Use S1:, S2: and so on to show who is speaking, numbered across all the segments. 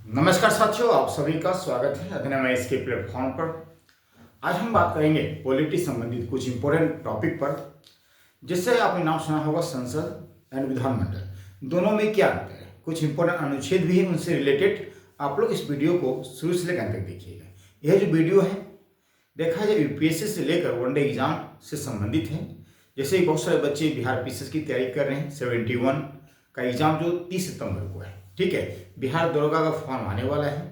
S1: नमस्कार साथियों, आप सभी का स्वागत है अभिनव इसके प्लेटफॉर्म पर। आज हम बात करेंगे पॉलिटी संबंधित कुछ इंपॉर्टेंट टॉपिक पर, जिससे आपने नाम सुना होगा संसद एंड विधानमंडल, दोनों में क्या अंतर है। कुछ इंपॉर्टेंट अनुच्छेद भी है, उनसे रिलेटेड आप लोग इस वीडियो को शुरू से लेकर अंत तक देखिएगा। यह जो वीडियो है देखा जाए यूपीएससी से लेकर वनडे एग्जाम से संबंधित है। जैसे बहुत सारे बच्चे बिहार पीसीएस की तैयारी कर रहे हैं, 71 का एग्जाम जो 30 सितंबर को है, ठीक है। बिहार दरोगा का फॉर्म आने वाला है,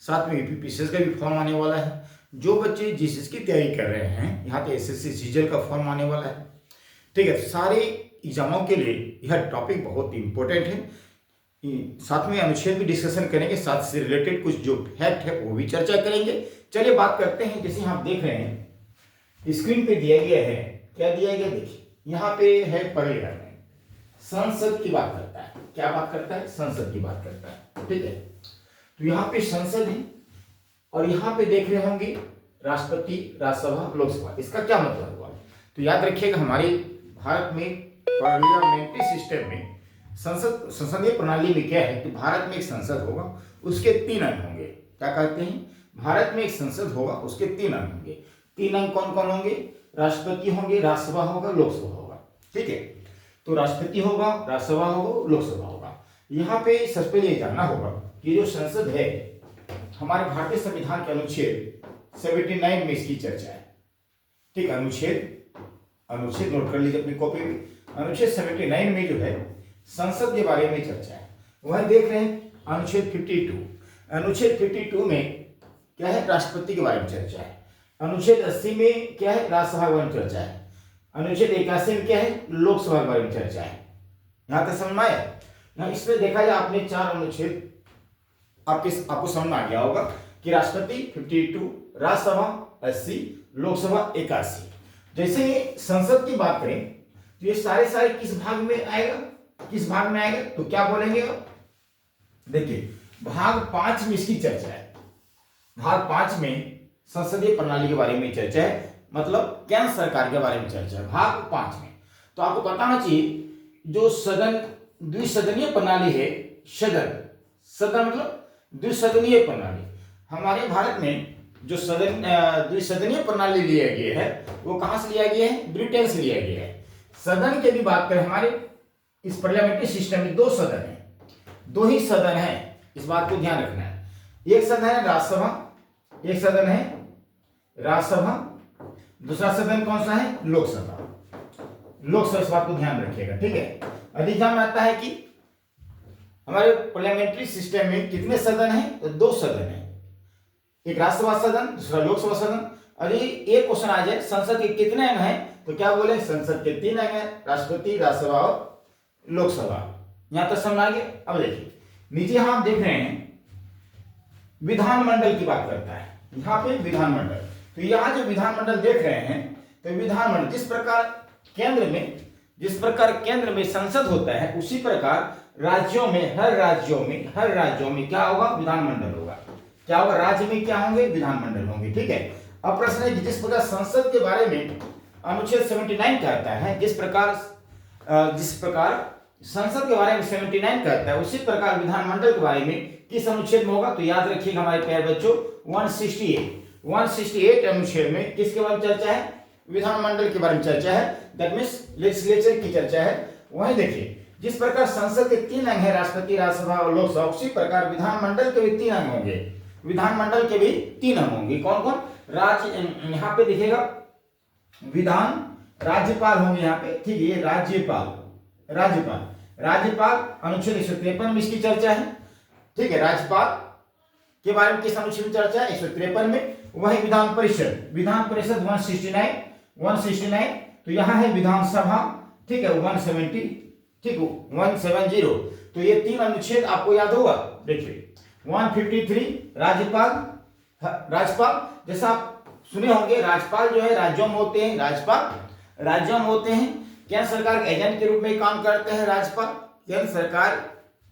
S1: साथ में यूपी पीसीएस का भी फॉर्म आने वाला है। जो बच्चे जीएसएस की तैयारी कर रहे हैं, यहाँ पे एसएससी सीजीएल का फॉर्म आने वाला है, ठीक है। सारे एग्जामों के लिए यह टॉपिक बहुत इंपॉर्टेंट है। साथ में अनुच्छेद भी डिस्कशन करेंगे, साथ से रिलेटेड कुछ जो फैक्ट है वो भी चर्चा करेंगे। चलिए बात करते हैं। जैसे आप देख रहे हैं स्क्रीन पे दिया गया है, क्या दिया गया देखिए। यहाँ पे है पहले में संसद की बात करता है। क्या बात करता है? संसद की बात करता है, ठीक है। तो यहाँ पे संसद है और यहाँ पे देख रहे होंगे राष्ट्रपति, राज्यसभा, लोकसभा। इसका क्या मतलब हुआ? तो याद रखिएगा, हमारे भारत में पार्लियामेंट्री सिस्टम में संसदीय प्रणाली में क्या है कि भारत में एक संसद होगा, उसके 3 अंग होंगे। क्या कहते हैं? भारत में एक संसद होगा, उसके 3 अंग होंगे। 3 अंग कौन कौन होंगे? राष्ट्रपति होंगे, राज्यसभा होगा, लोकसभा होगा, ठीक है। तो राष्ट्रपति होगा, राज्यसभा होगा, लोकसभा होगा। यहाँ पे सबसे पहले ये जानना होगा कि जो संसद है, हमारे भारतीय संविधान के अनुच्छेद 79 में इसकी चर्चा है, ठीक है। अनुच्छेद नोट कर लीजिए अपनी कॉपी में। अनुच्छेद 79 में जो है संसद के बारे में चर्चा है। वह देख रहे हैं अनुच्छेद 52। अनुच्छेद 52 में क्या है? राष्ट्रपति के बारे में चर्चा है। अनुच्छेद 80 में क्या है? राज्यसभा के बारे में चर्चा है। अनुच्छेद 81 में क्या है? लोकसभा के बारे में चर्चा है। यहाँ तक समझ में आया? यहाँ इसमें देखा जाए आपने 4 अनुच्छेद आपको समझ में आ गया होगा कि राष्ट्रपति 52, राज्यसभा 80, लोकसभा 81। जैसे संसद की बात करें तो ये सारे किस भाग में आएगा? किस भाग में आएगा? तो क्या बोलेंगे आप? देखिए, भाग 5 में इसकी चर्चा है। भाग 5 में संसदीय प्रणाली के बारे में चर्चा है, मतलब केंद्र सरकार के बारे में चर्चा है भाग 5 में। तो आपको बताना चाहिए जो द्विसदनीय प्रणाली है, सदन मतलब द्विसदनीय प्रणाली। हमारे भारत में जो द्विसदनीय प्रणाली लिया गया है वो कहां से लिया गया है? ब्रिटेन से लिया गया है। सदन की भी बात करें, हमारे इस पार्लियामेंट्री सिस्टम में 2 सदन है, 2 ही सदन है, इस बात को ध्यान रखना है। एक सदन है राज्यसभा, एक सदन है राज्यसभा, दूसरा सदन कौन सा है? लोकसभा। इस बात को ध्यान रखिएगा, ठीक है। अधिकतम आता है कि हमारे पार्लियामेंट्री सिस्टम में कितने सदन हैं? तो 2 सदन हैं, एक राज्यसभा सदन, दूसरा लोकसभा सदन। और एक क्वेश्चन आ जाए संसद के कितने अंग हैं, तो क्या बोले? संसद के 3 अंग हैं, राष्ट्रपति, राज्यसभा और लोकसभा। यहां तक समझ आ गया। अब देखिए नीचे हम देख रहे हैं विधानमंडल की बात करता है। यहाँ पे विधानमंडल, तो यहाँ जो विधानमंडल देख रहे हैं, तो विधानमंडल जिस प्रकार केंद्र में संसद होता है, उसी प्रकार राज्यों में हर राज्यों में क्या होगा? विधानमंडल होगा। क्या होगा? राज्य में क्या होंगे? विधानमंडल होंगे, ठीक है। अब प्रश्न है कि जिस प्रकार संसद के बारे में अनुच्छेद 79 कहता है, जिस प्रकार संसद के बारे में 79 कहता है, उसी प्रकार विधानमंडल के बारे में किस अनुच्छेद में होगा? तो याद रखिएगा हमारे प्यारे बच्चों, 168 अनुच्छेद में किसके बारे में चर्चा है? विधानमंडल के बारे में चर्चा है, दैट मींस लेजिस्लेचर की चर्चा है। वहीं देखिए जिस प्रकार संसद के 3 अंग है, राष्ट्रपति, राज्यसभा और लोकसभा, उसी प्रकार विधानमंडल के भी 3 अंग होंगे। विधानमंडल के भी 3 अंग होंगे। कौन कौन? यहाँ पे दिखेगा विधान, राज्यपाल होंगे यहाँ पे, ठीक है। राज्यपाल अनुच्छेद 153 में इसकी चर्चा है, ठीक है। राज्यपाल के बारे में किस अनुच्छेद में चर्चा है? 153 में। वही विधान परिषद 169, तो यहाँ है विधानसभा, ठीक है, 170, ठीक है, 170। तो ये 3 अनुच्छेद आपको याद होगा। देखिए 153 राज्यपाल, जैसा आप सुने होंगे, राज्यपाल जो है राज्यों में होते हैं, केंद्र सरकार के एजेंट के रूप में काम करते हैं। राज्यपाल केंद्र सरकार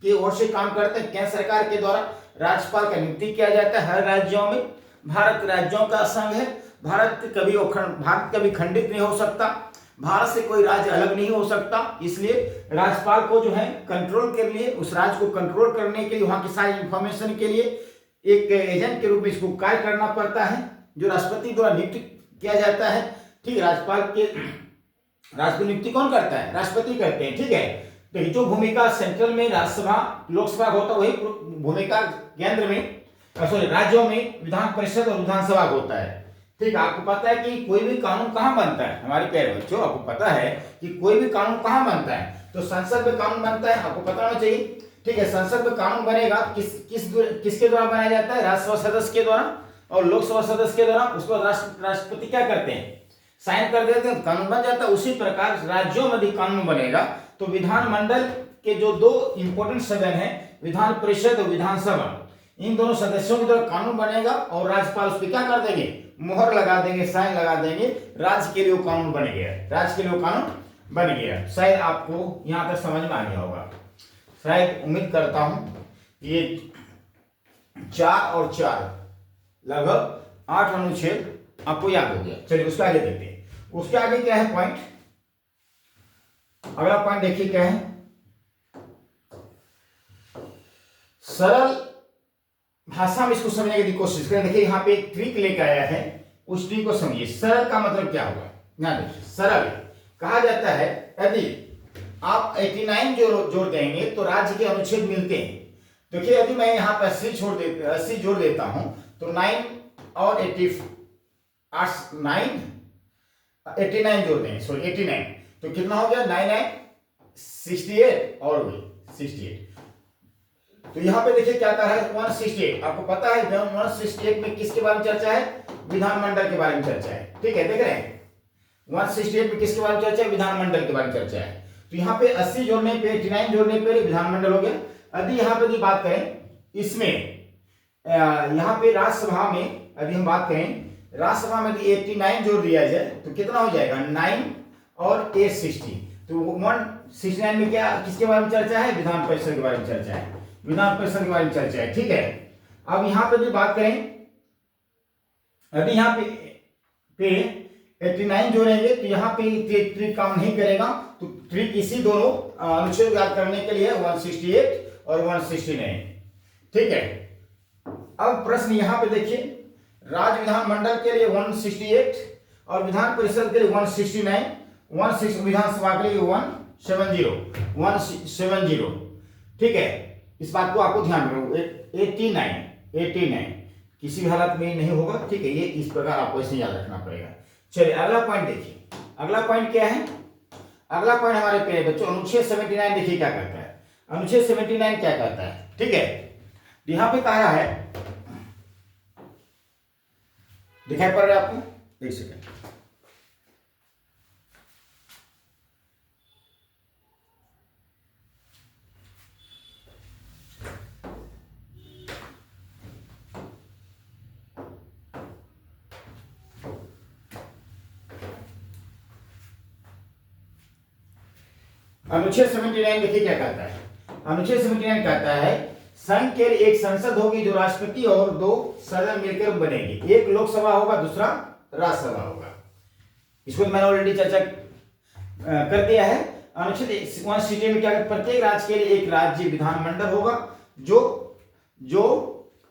S1: की ओर से काम करते हैं, केंद्र सरकार के द्वारा राज्यपाल का नियुक्ति किया जाता है हर राज्यों में। भारत राज्यों का संघ है, भारत कभी खंडित नहीं हो सकता। भारत से कोई राज्य अलग नहीं हो सकता, इसलिए राज्यपाल को जो है कंट्रोल के लिए, उस राज्य को कंट्रोल करने के लिए, वहां की सारी इंफॉर्मेशन के लिए एक एजेंट के रूप में इसको कार्य करना पड़ता है, जो राष्ट्रपति द्वारा नियुक्त किया जाता है। ठीक, राष्ट्रपति नियुक्ति कौन करता है? राष्ट्रपति करते हैं। ठीक है, देखिए जो भूमिका सेंट्रल में राज्यसभा लोकसभा होता है, वही भूमिका केंद्र में राज्यों में विधान परिषद और विधानसभा होता है। ठीक, आपको पता है कि कोई भी कानून कहाँ बनता है? हमारे प्यारे बच्चों, आपको पता है कि कोई भी कानून कहाँ बनता है? तो संसद में कानून बनता है, आपको पता होना चाहिए। ठीक है, संसद में कानून बनेगा किसके द्वारा बनाया जाता है? राज्यसभा सदस्य के द्वारा और लोकसभा सदस्य के द्वारा। उसको राष्ट्रपति क्या करते हैं? साइन कर देते हैं, कानून बन जाता है। उसी प्रकार राज्यों में भी कानून बनेगा तो विधानमंडल के जो दो इंपॉर्टेंट सदन है, विधान परिषद और विधानसभा, इन दोनों सदस्यों के द्वारा कानून बनेगा और राज्यपाल उस पर क्या कर देंगे? मोहर लगा देंगे, साइन लगा देंगे। राज्य के लिए वो कानून बन गया, राज्य के लिए वो कानून बन गया। शायद आपको यहां तक समझ में आ गया होगा, शायद उम्मीद करता हूं। ये 4 और 4 लगभग 8 अनुच्छेद आपको याद हो गया। चलिए उसके आगे देखते हैं। उसके आगे क्या है पॉइंट? अगला पॉइंट देखिए क्या है। सरल भाषा में इसको समझने की कोशिश करें। देखिए यहाँ पे एक ट्रिक लेकर आया है, उस ट्रिक को समझिए। सरल का मतलब क्या हुआ? यहाँ देखिए, सरल कहा जाता है यदि आप 89 जोड़ देंगे तो राज्य के अनुच्छेद मिलते हैं। देखिए यदि मैं यहाँ पर 80 जोड़ देता हूं तो 9 और 89 जोड़ देंगे, सॉरी 89, तो कितना हो गया? 9 68 और 68। तो यहाँ पे देखिए क्या कर रहा है? 168। आपको पता है 168 में किसके बारे में चर्चा है? विधानमंडल के बारे में चर्चा है। ठीक है, देख रहे हैं 168 में किसके बारे में चर्चा है? विधानमंडल के बारे में चर्चा है। तो यहाँ पे 80 जोड़ने पे, 89 जोड़ने पे विधानमंडल हो गया। यदि यहाँ पे बात करें इसमें, यहाँ पे राज्यसभा में यदि हम बात करें, राज्यसभा में यदि 89 जोड़ दिया जाए तो कितना हो जाएगा? 9 और 860। तो 169 में क्या किसके बारे में चर्चा है? विधान परिषद के बारे में चर्चा है, विधान परिषद के बारे में चर्चा है। ठीक है, अब यहाँ पे जो बात करें, यदि यहाँ पे 89 जोड़ेंगे तो यहाँ पे ट्रिक काम नहीं करेगा। तो ट्रिक इसी दोनों अनुच्छेद याद करने के लिए 168 और 169। ठीक है, अब प्रश्न यहाँ पे देखिए, राज्य विधानमंडल के लिए 168 और विधान परिषद के लिए 169, 160 विधानसभा के लिए 170। ठीक है, इस बात को आपको ध्यान रखना। 89 किसी भी हालत में नहीं होगा। ठीक है, ये इस प्रकार आपको इसे याद रखना पड़ेगा। चलिए अगला पॉइंट देखिए। अगला पॉइंट क्या है? अगला पॉइंट हमारे प्यारे बच्चों अनुच्छेद 79 देखिए क्या कहता है। अनुच्छेद 79 क्या कहता है? ठीक है, यहां पे कहा है, दिखाई पड़ रहा है आपको? एक सेकेंड। अनुच्छेद 79 देखिए क्या कहता है। अनुच्छेद 79 कहता है संघ के लिए एक संसद होगी जो राष्ट्रपति और 2 सदन मिलकर बनेगी। एक लोकसभा होगा, दूसरा राज्यसभा होगा। इसको मैंने ऑलरेडी चर्चा कर दिया है। अनुच्छेद 168 में क्या है? प्रत्येक राज्य के लिए एक राज्य विधानमंडल होगा जो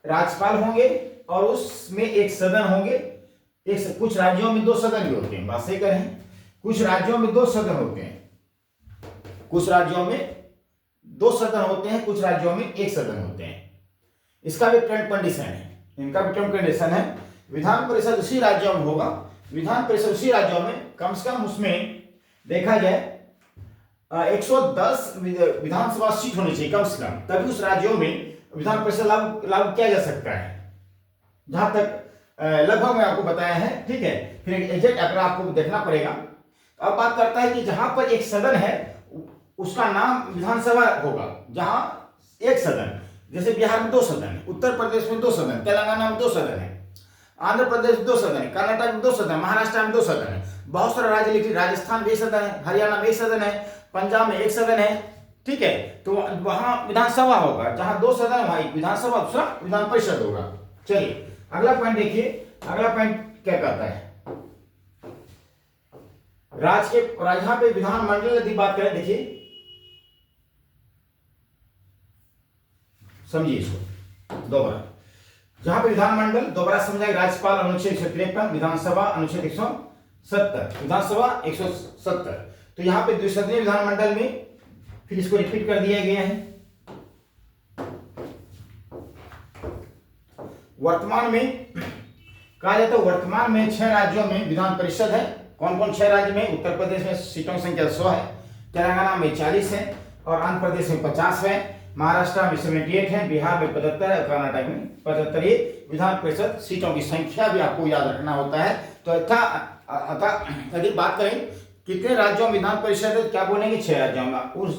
S1: राज्यपाल होंगे और उसमें एक सदन होंगे। कुछ राज्यों में 2 सदन भी होते हैं, बात सही करें, कुछ राज्यों में 2 सदन होते हैं, कुछ राज्यों में 2 सदन होते हैं, कुछ राज्यों में 1 सदन होते हैं। इसका भी टर्म कंडीशन है, इनका भी टर्म कंडीशन है। विधान परिषद उसी राज्यों में होगा, विधान परिषद उसी राज्यों में कम से कम उसमें देखा जाए 110 विधानसभा सीट होनी चाहिए कम से कम, तभी उस राज्यों में विधान परिषद लागू किया जा सकता है। जहां तक लगभग मैं आपको बताया है। ठीक है, फिर एग्जैक्ट आंकड़ा आपको देखना पड़ेगा। अब बात करता है कि जहां पर एक सदन है उसका नाम विधानसभा होगा। जहां एक सदन, जैसे बिहार में 2 सदन है, उत्तर प्रदेश में 2 सदन, तेलंगाना में 2 सदन है, आंध्र प्रदेश में 2 सदन है, कर्नाटक में 2 सदन है, महाराष्ट्र में 2 सदन है, बहुत सारे राज्य लिखिए, राजस्थान में 1 सदन है, हरियाणा में 1 सदन है, पंजाब में 1 सदन है। ठीक है, तो वहां विधानसभा होगा, जहां 2 सदन वहां एक विधानसभा, दूसरा विधान परिषद होगा। चलिए अगला पॉइंट देखिए। अगला पॉइंट क्या कहता है? राज्य के यहाँ पे विधानमंडल यदि बात करें, देखिए समझिए इसको दोबारा, जहां पे विधानमंडल दोबारा समझाए, राज्यपाल अनुच्छेद 153, विधानसभा अनुच्छेद 170, विधानसभा 170। तो यहाँ पे द्विसदनीय विधानमंडल में फिर इसको रिपीट कर दिया गया है। वर्तमान में कहा जाता है, वर्तमान में 6 राज्यों में विधान परिषद है। कौन कौन 6 राज्य में? उत्तर प्रदेश में सीटों की संख्या 100 है, तेलंगाना में 40 है और आंध्र प्रदेश में 50 है, महाराष्ट्र में 78 है, बिहार में 75 है, कर्नाटक में 75। ये विधान परिषद सीटों की संख्या भी आपको याद रखना होता है। तो यदि बात करें कितने राज्यों में विधान परिषद है, क्या बोलेंगे? 6 राज्यों में। उस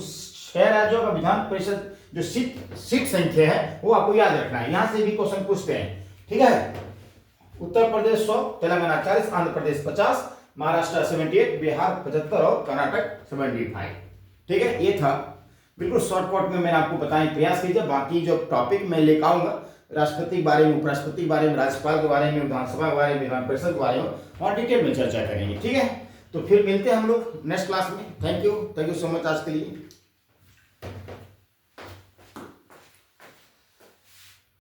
S1: 6 राज्यों का विधान परिषद जो सीट संख्या है वो आपको याद रखना है। यहां से भी क्वेश्चन पूछते हैं, ठीक है। उत्तर प्रदेश 100, तेलंगाना 40, आंध्र प्रदेश 50, महाराष्ट्र 78, बिहार 75 और कर्नाटक 75। ठीक है, ये था बिल्कुल शॉर्टकट में मैंने आपको बताने प्रयास कीजिए। बाकी जो टॉपिक मैं लेकर आऊंगा राष्ट्रपति के बारे में, उपराष्ट्रपति के बारे में, राज्यपाल के बारे में, विधानसभा के बारे में, विधान परिषद के बारे में और डिटेल में चर्चा करेंगे। ठीक है, तो फिर मिलते हैं हम लोग नेक्स्ट क्लास में। थैंक यू सो मच आज के लिए।